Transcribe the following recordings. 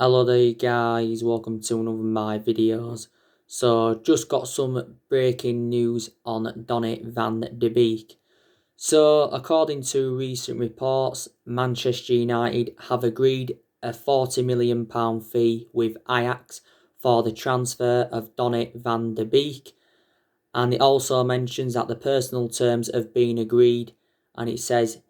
Hello there guys, welcome to another of my videos. So just got some breaking news on Donny van de Beek. So according to recent reports, Manchester United have agreed a £40 million fee with Ajax for the transfer of Donny van de Beek. And it also mentions that the personal terms have been agreed, and it says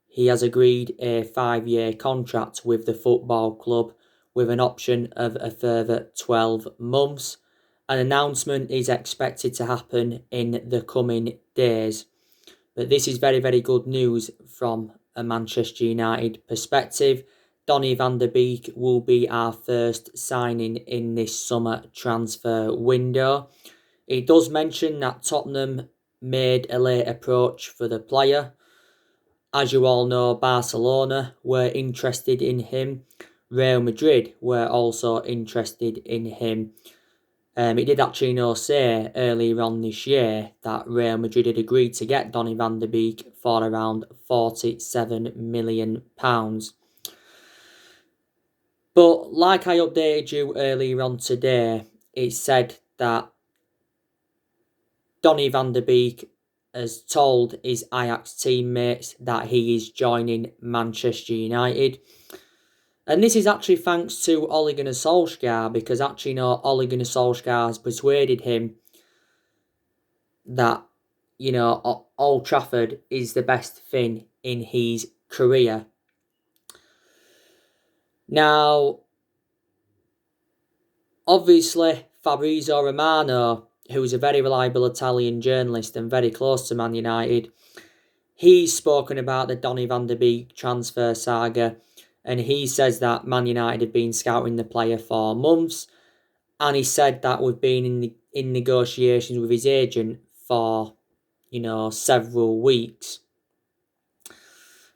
he has agreed a 5-year contract with the football club with an option of a further 12 months. An announcement is expected to happen in the coming days. But this is very, very good news from a Manchester United perspective. Donny van de Beek will be our first signing in this summer transfer window. It does mention that Tottenham made a late approach for the player. As you all know, Barcelona were interested in him. Real Madrid were also interested in him. It did actually say earlier on this year that Real Madrid had agreed to get Donny van de Beek for around £47 million. But like I updated you earlier on today, it said that Donny van de Beek has told his Ajax teammates that he is joining Manchester United. And this is actually thanks to Ole Gunnar Solskjaer, because actually, Ole Gunnar Solskjaer has persuaded him that, Old Trafford is the best thing in his career. Now, obviously, Fabrizio Romano, who's a very reliable Italian journalist and very close to Man United, he's spoken about the Donny van de Beek transfer saga, and he says that Man United have been scouting the player for months, and he said that we've been in negotiations with his agent for, several weeks.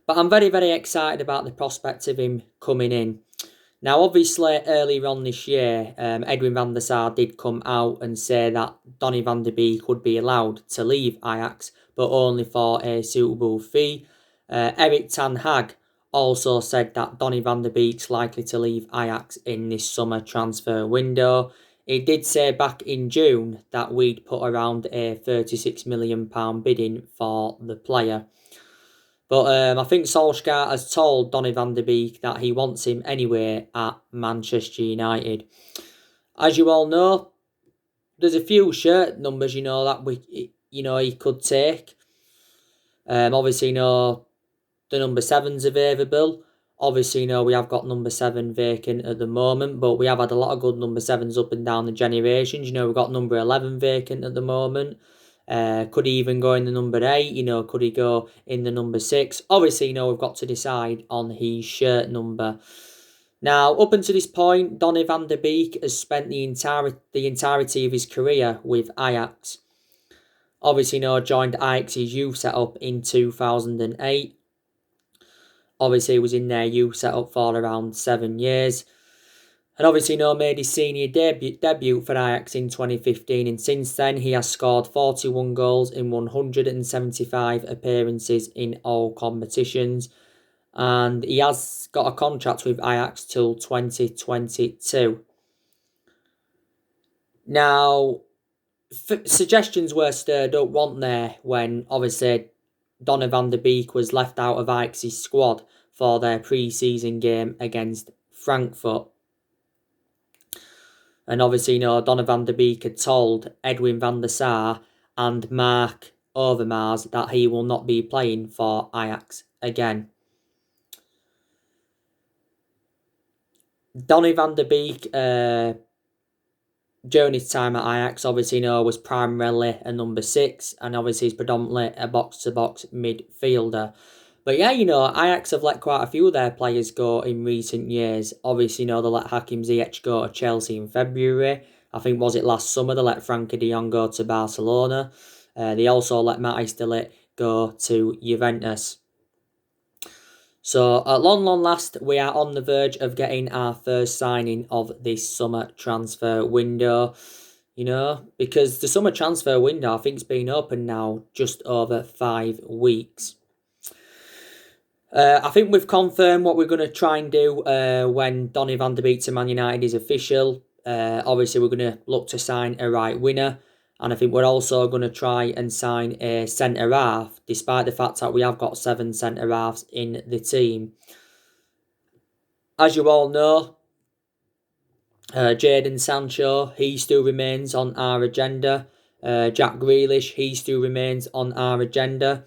But I'm very, very excited about the prospect of him coming in. Now, obviously, earlier on this year, Edwin van der Sar did come out and say that Donny van de Beek would be allowed to leave Ajax, but only for a suitable fee. Erik ten Hag also said that Donny van de Beek's likely to leave Ajax in this summer transfer window. He did say back in June that we'd put around a £36 million bidding for the player. But I think Solskjaer has told Donny van de Beek that he wants him anyway at Manchester United. As you all know, there's a few shirt numbers, that he could take. Obviously, the number 7's available. Obviously, we have got number 7 vacant at the moment, but we have had a lot of good number 7's up and down the generations. We've got number 11 vacant at the moment. Could he even go in the number 8? Could he go in the number 6? Obviously, we've got to decide on his shirt number. Now, up until this point, Donny van de Beek has spent the entirety of his career with Ajax. Obviously, joined Ajax's youth setup in 2008. Obviously, he was in their youth setup for around 7 years. And obviously, made his senior debut for Ajax in 2015. And since then, he has scored 41 goals in 175 appearances in all competitions. And he has got a contract with Ajax till 2022. Now, suggestions were stirred up, weren't there, when obviously Donny van de Beek was left out of Ajax's squad for their pre-season game against Frankfurt. And obviously, Donny van de Beek had told Edwin van der Sar and Mark Overmars that he will not be playing for Ajax again. Donny van de Beek, during his time at Ajax, obviously, was primarily a number 6, and obviously he's predominantly a box-to-box midfielder. But yeah, Ajax have let quite a few of their players go in recent years. Obviously, they let Hakim Ziyech go to Chelsea in February. I think, was it last summer, they let Frankie de Jong go to Barcelona. They also let Matthijs de Ligt go to Juventus. So, at long last, we are on the verge of getting our first signing of this summer transfer window. Because the summer transfer window, I think, has been open now just over 5 weeks. I think we've confirmed what we're going to try and do when Donny van de Beek to Man United is official. Obviously, we're going to look to sign a right winger. And I think we're also going to try and sign a centre-half, despite the fact that we have got 7 centre-halves in the team. As you all know, Jadon Sancho, he still remains on our agenda. Jack Grealish, he still remains on our agenda.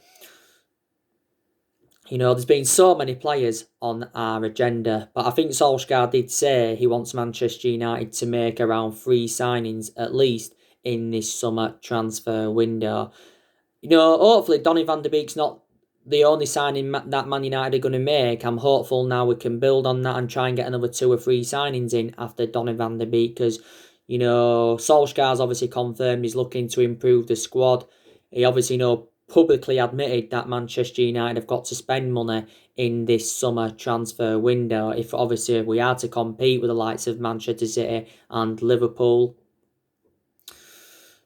You know, there's been so many players on our agenda, but I think Solskjaer did say he wants Manchester United to make around 3 signings at least in this summer transfer window. You know, hopefully Donny van de Beek's not the only signing that Man United are going to make. I'm hopeful now we can build on that and try and get another 2 or 3 signings in after Donny van de Beek, because, you know, Solskjaer's obviously confirmed he's looking to improve the squad. He obviously, you know, publicly admitted that Manchester United have got to spend money in this summer transfer window if obviously we are to compete with the likes of Manchester City and Liverpool.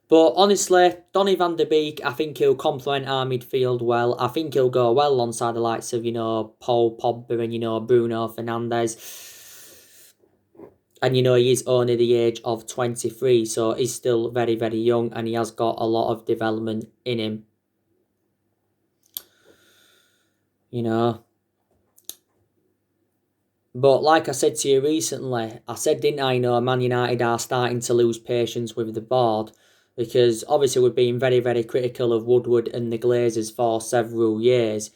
But honestly, Donny van de Beek, I think he'll complement our midfield well. I think he'll go well alongside the likes of, you know, Paul Pogba and, you know, Bruno Fernandes. And, you know, he is only the age of 23, so he's still very, very young and he has got a lot of development in him. You know. But like I said to you recently, I said, didn't I, you know, Man United are starting to lose patience with the board, because obviously we've been very, very critical of Woodward and the Glazers for several years.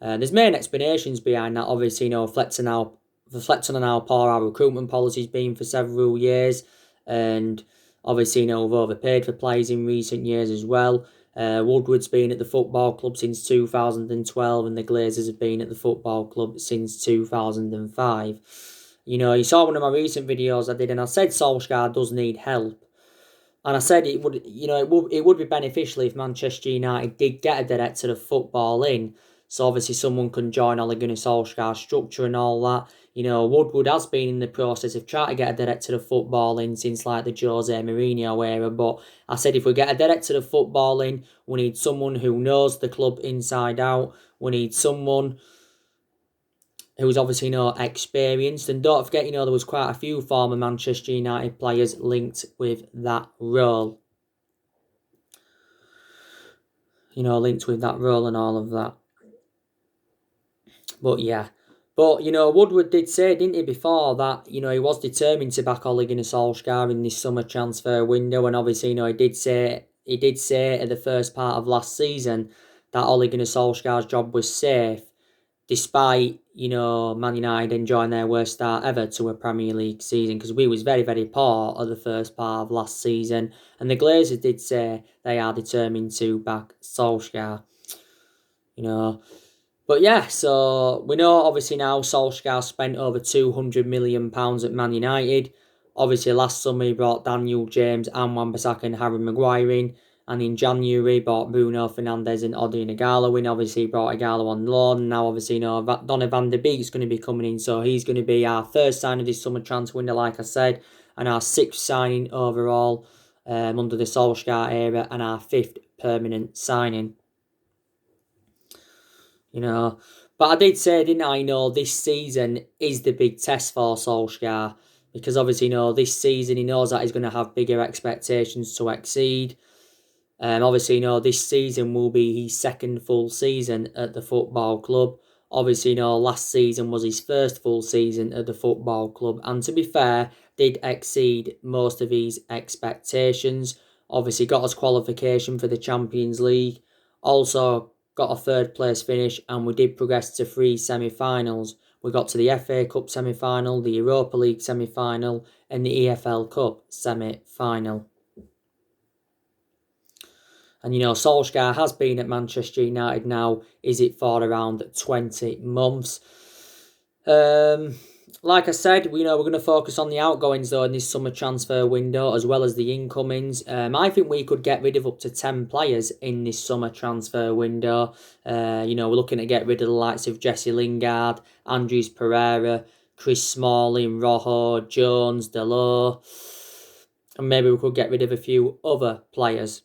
There's main explanations behind that, obviously, you know, reflecting on how poor our recruitment policy's been for several years, and obviously, you know, we've overpaid for players in recent years as well. Woodward's been at the football club since 2012 and the Glazers have been at the football club since 2005. You know, you saw one of my recent videos I did and I said Solskjaer does need help. And I said it would, you know, it would be beneficial if Manchester United did get a director of football in. So obviously someone can join Ole Gunnar Solskjaer's structure and all that. You know, Woodward has been in the process of trying to get a director of football in since like the Jose Mourinho era. But I said if we get a director of football in, we need someone who knows the club inside out. We need someone who's obviously, you know, experienced. And don't forget, you know, there was quite a few former Manchester United players linked with that role. You know, linked with that role and all of that. But yeah. But, you know, Woodward did say, didn't he, before that, you know, he was determined to back Ole Gunnar Solskjaer in this summer transfer window. And obviously, you know, he did say at the first part of last season that Ole Gunnar Solskjaer's job was safe, despite, you know, Man United enjoying their worst start ever to a Premier League season, because we was very, very poor at the first part of last season. And the Glazers did say they are determined to back Solskjaer. You know. But yeah, so we know obviously now Solskjaer spent over £200 million at Man United. Obviously last summer he brought Daniel James and Wan-Bissaka and Harry Maguire in. And in January he brought Bruno Fernandes and Odion Igalo in. Obviously he brought Igalo on loan. And now obviously, you know, Donny van de Beek is going to be coming in. So he's going to be our first signing of this summer transfer window, like I said. And our 6th signing overall under the Solskjaer era. And our 5th permanent signing. You know, but I did say, didn't I, know this season is the big test for Solskjaer, because obviously, you know, this season he knows that he's going to have bigger expectations to exceed. Obviously, you know, this season will be his 2nd full season at the football club. Obviously, you know, last season was his 1st full season at the football club, and to be fair, did exceed most of his expectations. Obviously, got us qualification for the Champions League. Also, got a 3rd place finish, and we did progress to 3 semi-finals. We got to the FA Cup semi-final, the Europa League semi-final, and the EFL Cup semi-final. And, you know, Solskjaer has been at Manchester United now, is it for around 20 months. Like I said, you know, we're going to focus on the outgoings, though, in this summer transfer window, as well as the incomings. I think we could get rid of up to 10 players in this summer transfer window. You know, we're looking to get rid of the likes of Jesse Lingard, Andres Pereira, Chris Smalling, Rojo, Jones, Delors. And maybe we could get rid of a few other players.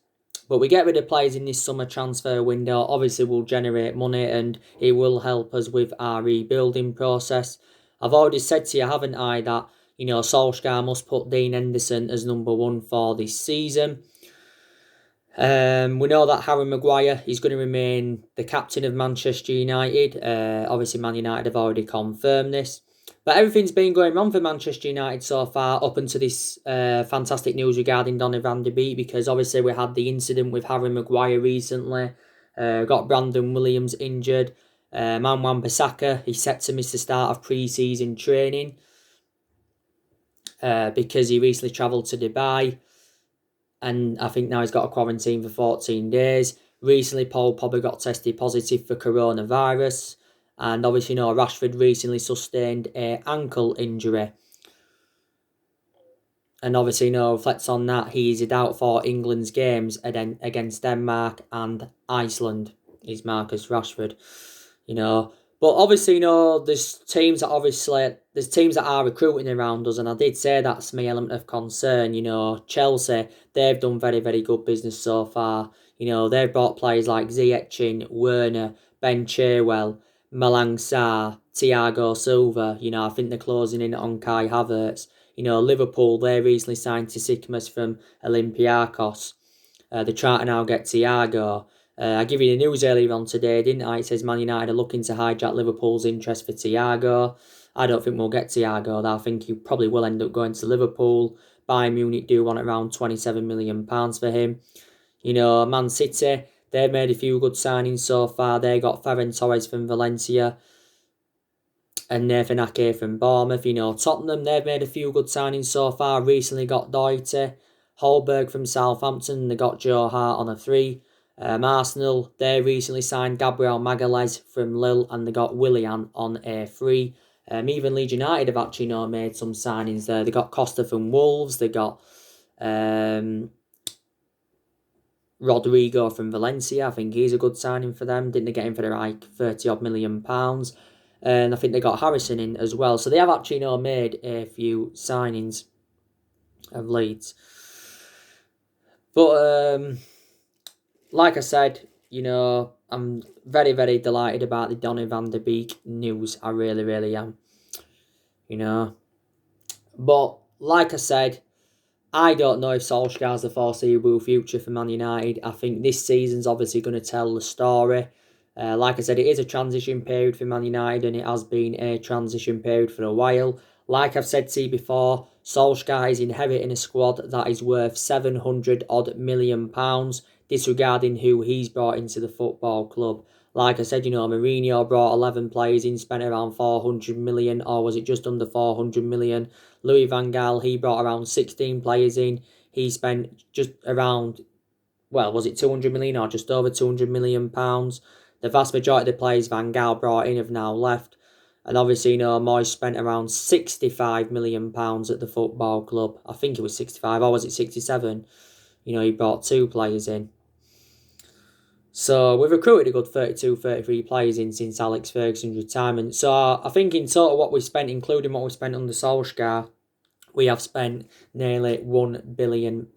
But we get rid of players in this summer transfer window. Obviously, will generate money and it will help us with our rebuilding process. I've already said to you, haven't I, that Solskjaer must put Dean Henderson as number one for this season. We know that Harry Maguire is going to remain the captain of Manchester United. Obviously, Man United have already confirmed this. But everything's been going wrong for Manchester United so far up until this fantastic news regarding Donny van de Beek, because obviously we had the incident with Harry Maguire recently. Got Brandon Williams injured. Wan-Bissaka, he's set to miss the start of pre-season training because he recently travelled to Dubai. And I think now he's got a quarantine for 14 days. Recently, Paul Pogba got tested positive for coronavirus. And obviously, Rashford recently sustained an ankle injury. And obviously, reflects on that, he is a doubt for England's games against Denmark and Iceland, is Marcus Rashford. But obviously, there's teams that are recruiting around us, and I did say that's my element of concern. Chelsea, they've done very, very good business so far. They've brought players like Ziyech, Werner, Ben Chilwell, Malang Sarr, Thiago Silva. I think they're closing in on Kai Havertz. Liverpool, they recently signed Tsimikas from Olympiacos. They're trying to now get Thiago. I gave you the news earlier on today, didn't I? It says Man United are looking to hijack Liverpool's interest for Thiago. I don't think we'll get Thiago, though. I think he probably will end up going to Liverpool. Bayern Munich do want around £27 million for him. Man City, they've made a few good signings so far. They got Ferran Torres from Valencia and Nathan Ake from Bournemouth. Tottenham, they've made a few good signings so far. Recently got Doherty, Holberg from Southampton. They got Joe Hart on a 3. Arsenal, they recently signed Gabriel Magalhaes from Lille and they got Willian on a 3. Even Leeds United have actually made some signings there. They got Costa from Wolves. They got Rodrigo from Valencia. I think he's a good signing for them. Didn't they get him for like £30 million? And I think they got Harrison in as well. So they have actually made a few signings of Leeds. But like I said, I'm very, very delighted about the Donny van de Beek news. I really, really am. But like I said, I don't know if Solskjaer's the foreseeable future for Man United. I think this season's obviously going to tell the story. Like I said, it is a transition period for Man United, and it has been a transition period for a while. Like I've said to you before, Solskjaer is inheriting a squad that is worth £700 million, disregarding who he's brought into the football club. Like I said, Mourinho brought 11 players in, spent around 400 million, or was it just under 400 million? Louis van Gaal, he brought around 16 players in. He spent just around, was it 200 million or just over 200 million pounds? The vast majority of the players Van Gaal brought in have now left. And obviously, Moyes spent around £65 million at the football club. I think it was 65, or was it 67? He brought 2 players in. So we've recruited a good 32, 33 players in since Alex Ferguson's retirement. So I think in total what we've spent, including what we spent under Solskjaer, we have spent nearly £1 billion.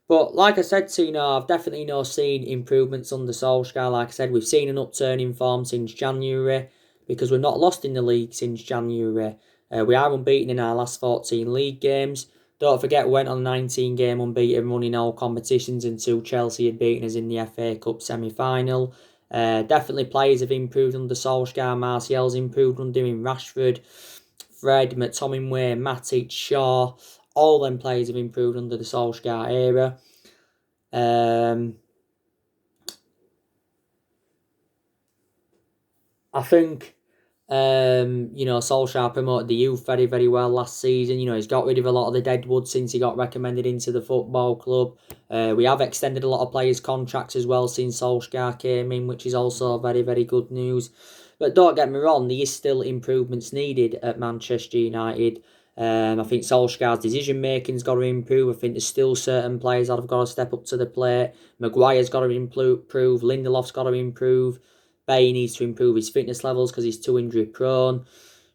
But like I said to I've definitely seen improvements under Solskjaer. Like I said, we've seen an upturn in form since January, because we're not lost in the league since January. We are unbeaten in our last 14 league games. Don't forget, we went on a 19-game unbeaten run in all competitions until Chelsea had beaten us in the FA Cup semi-final. Definitely players have improved under Solskjaer. Martial's improved under him. Rashford, Fred, McTominay, Matic, Shaw. All them players have improved under the Solskjaer era. I think, Solskjaer promoted the youth very, very well last season. He's got rid of a lot of the deadwood since he got recommended into the football club. We have extended a lot of players' contracts as well since Solskjaer came in, which is also very, very good news. But don't get me wrong, there is still improvements needed at Manchester United. I think Solskjaer's decision-making's got to improve. I think there's still certain players that have got to step up to the plate. Maguire's got to improve. Lindelof's got to improve. Bay needs to improve his fitness levels because he's too injury prone.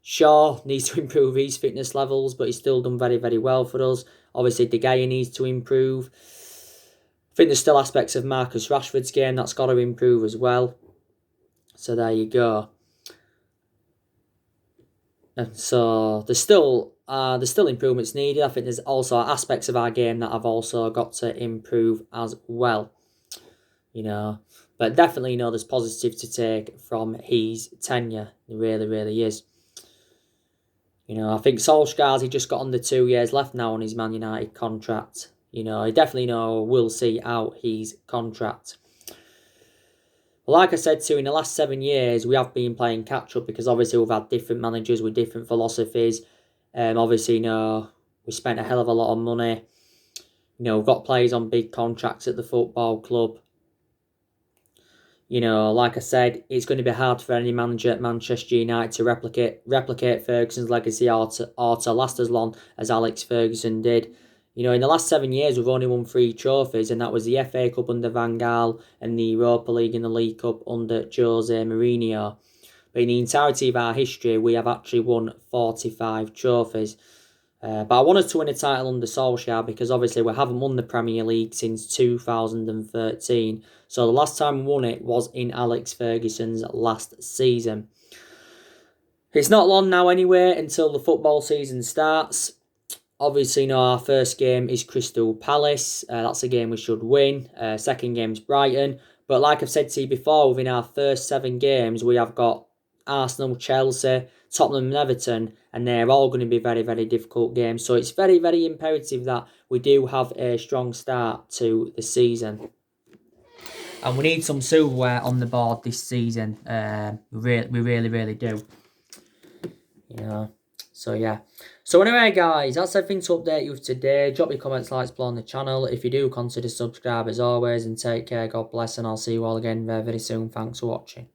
Shaw needs to improve his fitness levels, but he's still done very, very well for us. Obviously, De Gea needs to improve. I think there's still aspects of Marcus Rashford's game that's got to improve as well. So there you go. And so there's still improvements needed. I think there's also aspects of our game that have also got to improve as well. But definitely, there's positive to take from his tenure. There really, really is. I think Solskjaer's, he just got under 2 years left now on his Man United contract. He definitely will see out his contract. Like I said too, in the last 7 years, we have been playing catch-up because obviously we've had different managers with different philosophies. Obviously, we spent a hell of a lot of money. We've got players on big contracts at the football club. Like I said, it's going to be hard for any manager at Manchester United to replicate Ferguson's legacy or to last as long as Alex Ferguson did. In the last 7 years, we've only won 3 trophies, and that was the FA Cup under Van Gaal and the Europa League and the League Cup under Jose Mourinho. But in the entirety of our history, we have actually won 45 trophies. But I wanted to win a title under Solskjaer because obviously we haven't won the Premier League since 2013. So the last time we won it was in Alex Ferguson's last season. It's not long now anyway until the football season starts. Obviously, our first game is Crystal Palace. That's a game we should win. Second game is Brighton. But like I've said to you before, within our first 7 games, we have got Arsenal, Chelsea, Tottenham and Everton, and they're all going to be very, very difficult games. So it's very, very imperative that we do have a strong start to the season. And we need some silverware on the board this season. We really, really do. So yeah. So anyway, guys, that's everything to update you with today. Drop your comments, likes below on the channel. If you do, consider subscribe as always. And take care. God bless. And I'll see you all again very, very soon. Thanks for watching.